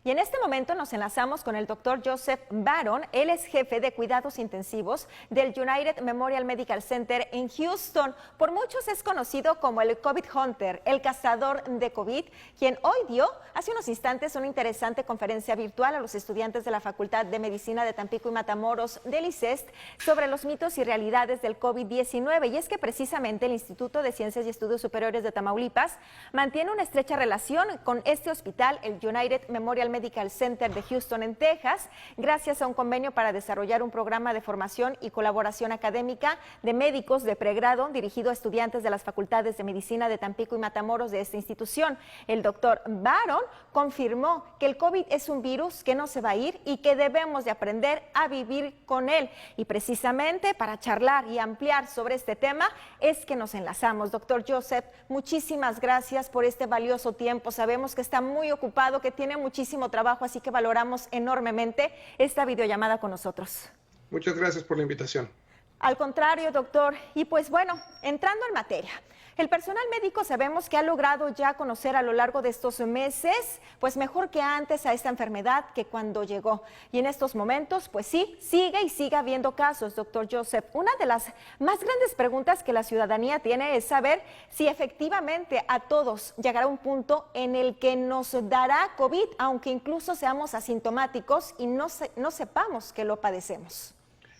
Y en este momento nos enlazamos con el doctor Joseph Barron. Él es jefe de cuidados intensivos del United Memorial Medical Center en Houston. Por muchos es conocido como el COVID Hunter, el cazador de COVID, quien hoy dio hace unos instantes una interesante conferencia virtual a los estudiantes de la Facultad de Medicina de Tampico y Matamoros del ICEST sobre los mitos y realidades del COVID-19. Y es que precisamente el Instituto de Ciencias y Estudios Superiores de Tamaulipas mantiene una estrecha relación con este hospital, el United Memorial Medical Center de Houston en Texas, gracias a un convenio para desarrollar un programa de formación y colaboración académica de médicos de pregrado dirigido a estudiantes de las facultades de Medicina de Tampico y Matamoros de esta institución. El doctor Barron confirmó que el COVID es un virus que no se va a ir y que debemos de aprender a vivir con él. Y precisamente para charlar y ampliar sobre este tema es que nos enlazamos. Doctor Joseph, muchísimas gracias por este valioso tiempo. Sabemos que está muy ocupado, que tiene muchísimo trabajo, así que valoramos enormemente esta videollamada con nosotros. Muchas gracias por la invitación. Al contrario, doctor. Y pues bueno, entrando en materia, el personal médico sabemos que ha logrado ya conocer a lo largo de estos meses, pues mejor que antes a esta enfermedad que cuando llegó. Y en estos momentos, pues sí, sigue habiendo casos, doctor Joseph. Una de las más grandes preguntas que la ciudadanía tiene es saber si efectivamente a todos llegará un punto en el que nos dará COVID, aunque incluso seamos asintomáticos y no sepamos que lo padecemos.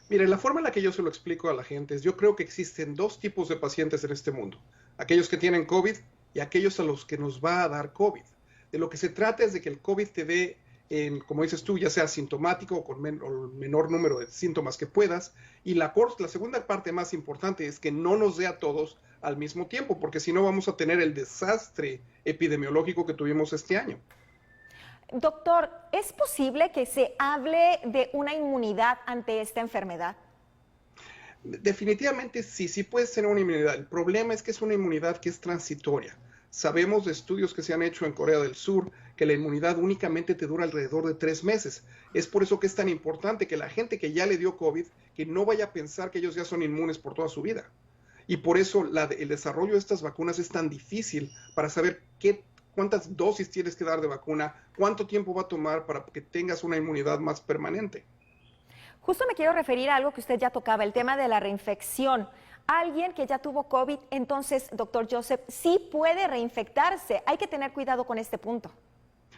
Mire, la forma en la que yo se lo explico a la gente es, yo creo que existen dos tipos de pacientes en este mundo. Aquellos que tienen COVID y aquellos a los que nos va a dar COVID. De lo que se trata es de que el COVID te dé, como dices tú, ya sea asintomático o con el menor número de síntomas que puedas. Y la segunda parte más importante es que no nos dé a todos al mismo tiempo, porque si no vamos a tener el desastre epidemiológico que tuvimos este año. Doctor, ¿es posible que se hable de una inmunidad ante esta enfermedad? Definitivamente sí puedes tener una inmunidad. El problema es que es una inmunidad que es transitoria. Sabemos de estudios que se han hecho en Corea del Sur que la inmunidad únicamente te dura alrededor de 3 meses. Es por eso que es tan importante que la gente que ya le dio COVID, que no vaya a pensar que ellos ya son inmunes por toda su vida. Y por eso el desarrollo de estas vacunas es tan difícil para saber cuántas dosis tienes que dar de vacuna, cuánto tiempo va a tomar para que tengas una inmunidad más permanente. Justo me quiero referir a algo que usted ya tocaba, el tema de la reinfección. Alguien que ya tuvo COVID, entonces, doctor Joseph, sí puede reinfectarse. Hay que tener cuidado con este punto.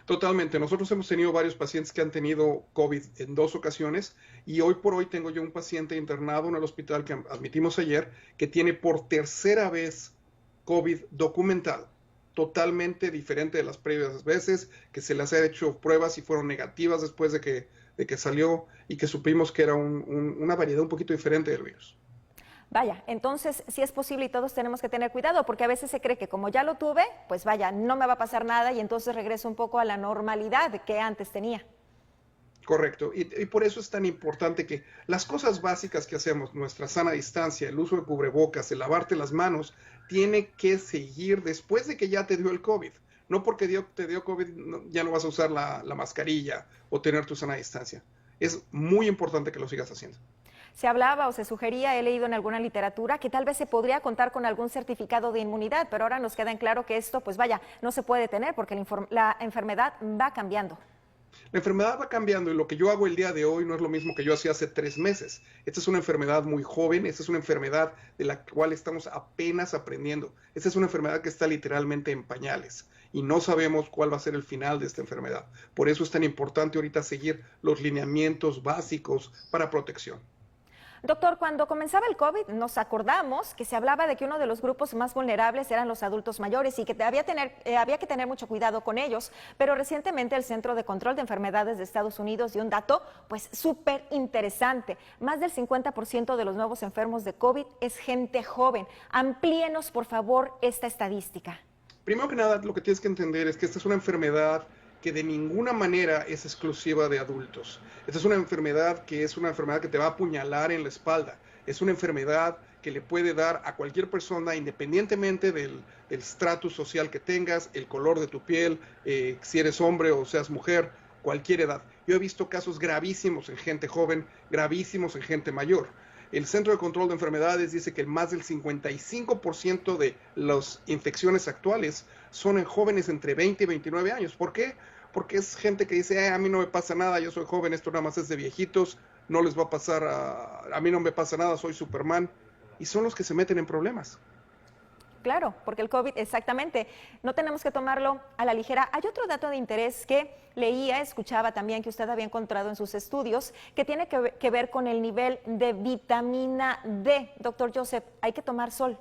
Totalmente. Nosotros hemos tenido varios pacientes que han tenido COVID en 2 ocasiones y hoy por hoy tengo yo un paciente internado en el hospital que admitimos ayer que tiene por 3ª vez COVID documentado. Totalmente diferente de las previas veces, que se les ha hecho pruebas y fueron negativas después de que salió y que supimos que era una variedad un poquito diferente del virus. Vaya, entonces sí es posible y todos tenemos que tener cuidado porque a veces se cree que como ya lo tuve, pues vaya, no me va a pasar nada y entonces regreso un poco a la normalidad que antes tenía. Correcto, y por eso es tan importante que las cosas básicas que hacemos, nuestra sana distancia, el uso de cubrebocas, el lavarte las manos, tiene que seguir después de que ya te dio el COVID. No porque te dio COVID ya no vas a usar la mascarilla o tener tu sana distancia. Es muy importante que lo sigas haciendo. Se hablaba o se sugería, he leído en alguna literatura, que tal vez se podría contar con algún certificado de inmunidad, pero ahora nos queda en claro que esto, pues vaya, no se puede tener porque la enfermedad va cambiando. La enfermedad va cambiando y lo que yo hago el día de hoy no es lo mismo que yo hacía hace 3 meses. Esta es una enfermedad muy joven, esta es una enfermedad de la cual estamos apenas aprendiendo. Esta es una enfermedad que está literalmente en pañales y no sabemos cuál va a ser el final de esta enfermedad. Por eso es tan importante ahorita seguir los lineamientos básicos para protección. Doctor, cuando comenzaba el COVID nos acordamos que se hablaba de que uno de los grupos más vulnerables eran los adultos mayores y que había que tener mucho cuidado con ellos, pero recientemente el Centro de Control de Enfermedades de Estados Unidos dio un dato pues súper interesante. Más del 50% de los nuevos enfermos de COVID es gente joven. Amplíenos, por favor, esta estadística. Primero que nada, lo que tienes que entender es que esta es una enfermedad que de ninguna manera es exclusiva de adultos. Esta es una enfermedad que te va a apuñalar en la espalda. Es una enfermedad que le puede dar a cualquier persona independientemente del estatus social que tengas, el color de tu piel, si eres hombre o seas mujer, cualquier edad. Yo he visto casos gravísimos en gente joven, gravísimos en gente mayor. El Centro de Control de Enfermedades dice que más del 55% de las infecciones actuales son en jóvenes entre 20 y 29 años. ¿Por qué? porque es gente que dice, a mí no me pasa nada, yo soy joven, esto nada más es de viejitos, no les va a pasar, a mí no me pasa nada, soy Superman, y son los que se meten en problemas. Claro, porque el COVID, exactamente, no tenemos que tomarlo a la ligera. Hay otro dato de interés que leía, escuchaba también que usted había encontrado en sus estudios, que tiene que ver con el nivel de vitamina D. Doctor Joseph, hay que tomar sol.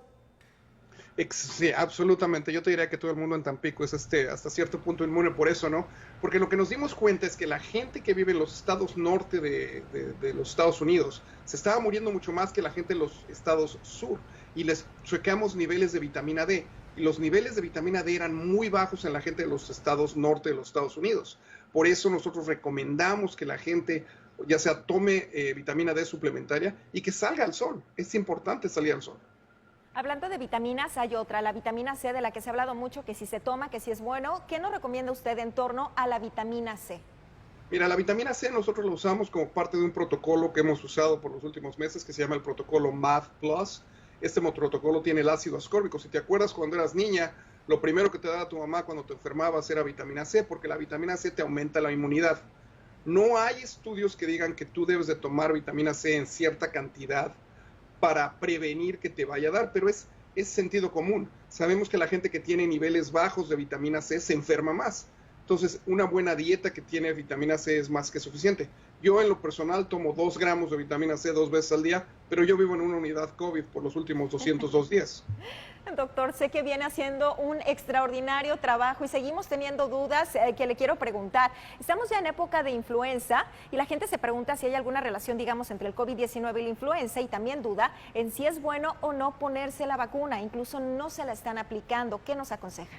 Sí, absolutamente. Yo te diría que todo el mundo en Tampico es hasta cierto punto inmune por eso, ¿no? Porque lo que nos dimos cuenta es que la gente que vive en los estados norte de los Estados Unidos se estaba muriendo mucho más que la gente en los estados sur. Y les checamos niveles de vitamina D. Y los niveles de vitamina D eran muy bajos en la gente de los estados norte de los Estados Unidos. Por eso nosotros recomendamos que la gente ya sea tome vitamina D suplementaria y que salga al sol. Es importante salir al sol. Hablando de vitaminas, hay otra, la vitamina C, de la que se ha hablado mucho, que si se toma, que si es bueno. ¿Qué nos recomienda usted en torno a la vitamina C? Mira, la vitamina C nosotros la usamos como parte de un protocolo que hemos usado por los últimos meses que se llama el protocolo MAD Plus. Este protocolo tiene el ácido ascórbico. Si te acuerdas, cuando eras niña, lo primero que te daba tu mamá cuando te enfermabas era vitamina C, porque la vitamina C te aumenta la inmunidad. No hay estudios que digan que tú debes de tomar vitamina C en cierta cantidad para prevenir que te vaya a dar, pero es sentido común. Sabemos que la gente que tiene niveles bajos de vitamina C se enferma más. Entonces, una buena dieta que tiene vitamina C es más que suficiente. Yo en lo personal tomo 2 gramos de vitamina C 2 veces al día, pero yo vivo en una unidad COVID por los últimos 202 días. Doctor, sé que viene haciendo un extraordinario trabajo y seguimos teniendo dudas que le quiero preguntar. Estamos ya en época de influenza y la gente se pregunta si hay alguna relación, digamos, entre el COVID-19 y la influenza, y también duda en si es bueno o no ponerse la vacuna. Incluso no se la están aplicando. ¿Qué nos aconseja?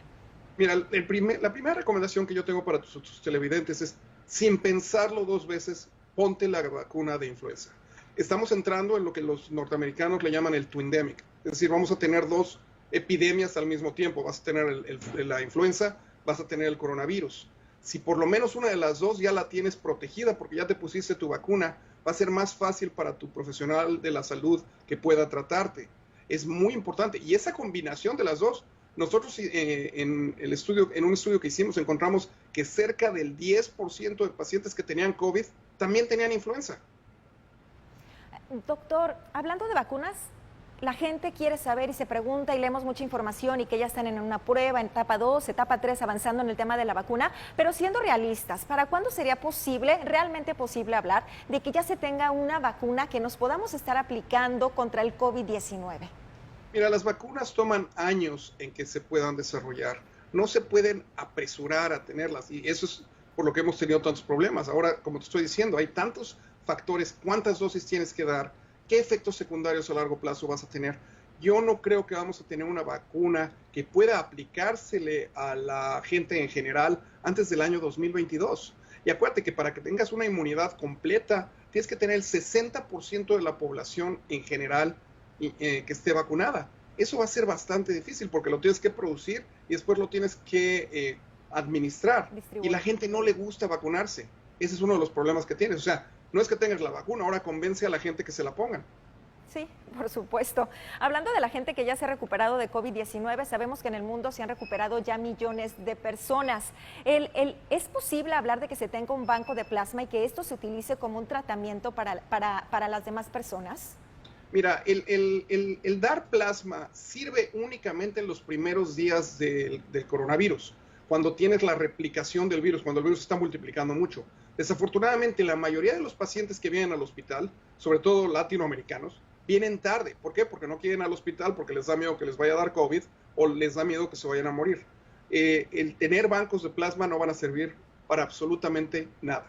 Mira, la primera recomendación que yo tengo para tus televidentes es, sin pensarlo 2 veces, ponte la vacuna de influenza. Estamos entrando en lo que los norteamericanos le llaman el twindemic, es decir, vamos a tener 2 epidemias al mismo tiempo. Vas a tener la influenza, vas a tener el coronavirus. Si por lo menos una de las 2 ya la tienes protegida porque ya te pusiste tu vacuna, va a ser más fácil para tu profesional de la salud que pueda tratarte. Es muy importante. Y esa combinación de las 2, nosotros en un estudio que hicimos encontramos que cerca del 10% de pacientes que tenían COVID también tenían influenza. Doctor, hablando de vacunas, la gente quiere saber y se pregunta y leemos mucha información y que ya están en una prueba, en etapa 2, etapa 3, avanzando en el tema de la vacuna, pero siendo realistas, ¿para cuándo sería posible, realmente posible hablar de que ya se tenga una vacuna que nos podamos estar aplicando contra el COVID-19? Mira, las vacunas toman años en que se puedan desarrollar. No se pueden apresurar a tenerlas y eso es por lo que hemos tenido tantos problemas. Ahora, como te estoy diciendo, hay tantos factores, cuántas dosis tienes que dar, qué efectos secundarios a largo plazo vas a tener. Yo no creo que vamos a tener una vacuna que pueda aplicársele a la gente en general antes del año 2022. Y acuérdate que para que tengas una inmunidad completa, tienes que tener el 60% de la población en general que esté vacunada. Eso va a ser bastante difícil porque lo tienes que producir y después lo tienes que administrar. Y la gente no le gusta vacunarse. Ese es uno de los problemas que tienes. O sea, no es que tengas la vacuna, ahora convence a la gente que se la pongan. Sí, por supuesto. Hablando de la gente que ya se ha recuperado de COVID-19, sabemos que en el mundo se han recuperado ya millones de personas. ¿Es posible hablar de que se tenga un banco de plasma y que esto se utilice como un tratamiento para las demás personas? Mira, el dar plasma sirve únicamente en los primeros días del coronavirus, cuando tienes la replicación del virus, cuando el virus se está multiplicando mucho. Desafortunadamente, la mayoría de los pacientes que vienen al hospital, sobre todo latinoamericanos, vienen tarde. ¿Por qué? Porque no quieren al hospital, porque les da miedo que les vaya a dar COVID o les da miedo que se vayan a morir. El tener bancos de plasma no van a servir para absolutamente nada.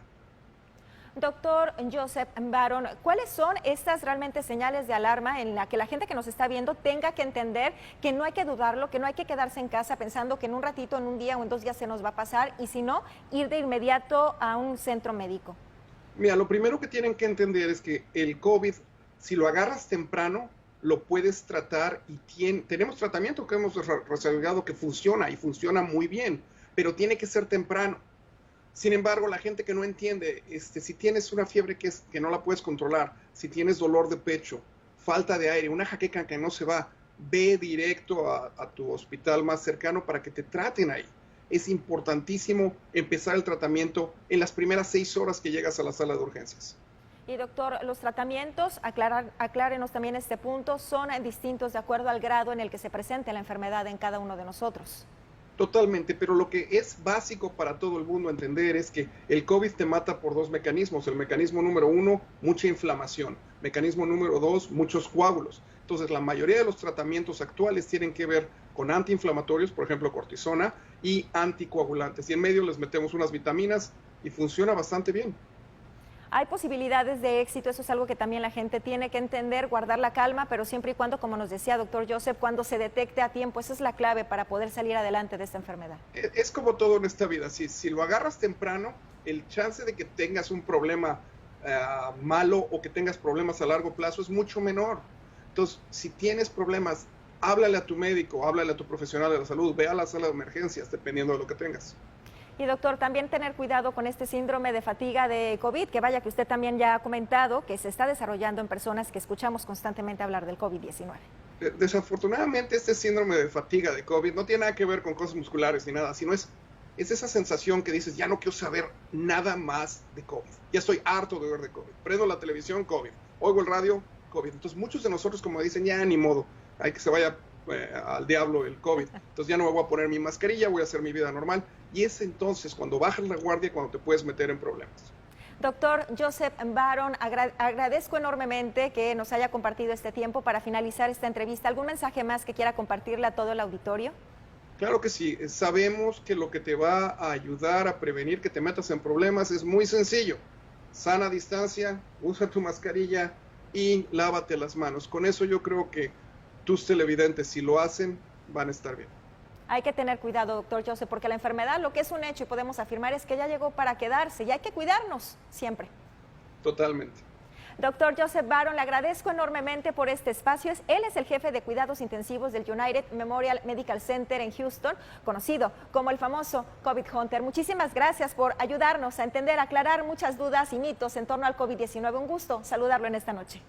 Doctor Joseph Barón, ¿cuáles son estas realmente señales de alarma en la que la gente que nos está viendo tenga que entender que no hay que dudarlo, que no hay que quedarse en casa pensando que en un ratito, en un día o en 2 días se nos va a pasar, y si no, ir de inmediato a un centro médico? Mira, lo primero que tienen que entender es que el COVID, si lo agarras temprano, lo puedes tratar y tenemos tratamiento que hemos desarrollado que funciona y funciona muy bien, pero tiene que ser temprano. Sin embargo, la gente que no entiende, si tienes una fiebre que no la puedes controlar, si tienes dolor de pecho, falta de aire, una jaqueca que no se va, ve directo a tu hospital más cercano para que te traten ahí. es importantísimo empezar el tratamiento en las primeras 6 horas que llegas a la sala de urgencias. Y doctor, los tratamientos, aclárenos también este punto, son distintos de acuerdo al grado en el que se presente la enfermedad en cada uno de nosotros. Totalmente, pero lo que es básico para todo el mundo entender es que el COVID te mata por 2 mecanismos. El mecanismo número 1, mucha inflamación. Mecanismo número 2, muchos coágulos. Entonces, la mayoría de los tratamientos actuales tienen que ver con antiinflamatorios, por ejemplo, cortisona, y anticoagulantes. Y en medio les metemos unas vitaminas y funciona bastante bien. Hay posibilidades de éxito, eso es algo que también la gente tiene que entender, guardar la calma, pero siempre y cuando, como nos decía doctor Joseph, cuando se detecte a tiempo, esa es la clave para poder salir adelante de esta enfermedad. Es como todo en esta vida, si lo agarras temprano, el chance de que tengas un problema malo o que tengas problemas a largo plazo es mucho menor. Entonces, si tienes problemas, háblale a tu médico, háblale a tu profesional de la salud, ve a la sala de emergencias, dependiendo de lo que tengas. Y doctor, también tener cuidado con este síndrome de fatiga de COVID, que vaya que usted también ya ha comentado que se está desarrollando en personas que escuchamos constantemente hablar del COVID-19. Desafortunadamente, este síndrome de fatiga de COVID no tiene nada que ver con cosas musculares ni nada, sino es esa sensación que dices, ya no quiero saber nada más de COVID. Ya estoy harto de ver de COVID. Prendo la televisión, COVID. Oigo el radio, COVID. Entonces, muchos de nosotros, como dicen, ya ni modo, hay que se vaya al diablo el COVID. Entonces ya no me voy a poner mi mascarilla, voy a hacer mi vida normal. Y es entonces cuando bajas la guardia cuando te puedes meter en problemas. Doctor Joseph Baron, agradezco enormemente que nos haya compartido este tiempo para finalizar esta entrevista. ¿Algún mensaje más que quiera compartirle a todo el auditorio? Claro que sí. Sabemos que lo que te va a ayudar a prevenir que te metas en problemas es muy sencillo. Sana distancia, usa tu mascarilla y lávate las manos. Con eso yo creo que tus televidentes, si lo hacen, van a estar bien. Hay que tener cuidado, doctor Joseph, porque la enfermedad, lo que es un hecho y podemos afirmar, es que ya llegó para quedarse y hay que cuidarnos siempre. Totalmente. Doctor Joseph Baron, le agradezco enormemente por este espacio. Él es el jefe de cuidados intensivos del United Memorial Medical Center en Houston, conocido como el famoso COVID Hunter. Muchísimas gracias por ayudarnos a entender, aclarar muchas dudas y mitos en torno al COVID-19. Un gusto saludarlo en esta noche.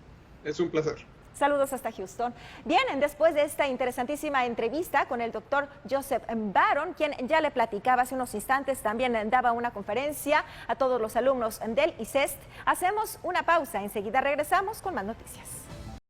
Es un placer. Saludos hasta Houston. Bien, después de esta interesantísima entrevista con el doctor Joseph Baron, quien ya le platicaba hace unos instantes, también daba una conferencia a todos los alumnos del ICEST. Hacemos una pausa, enseguida regresamos con más noticias.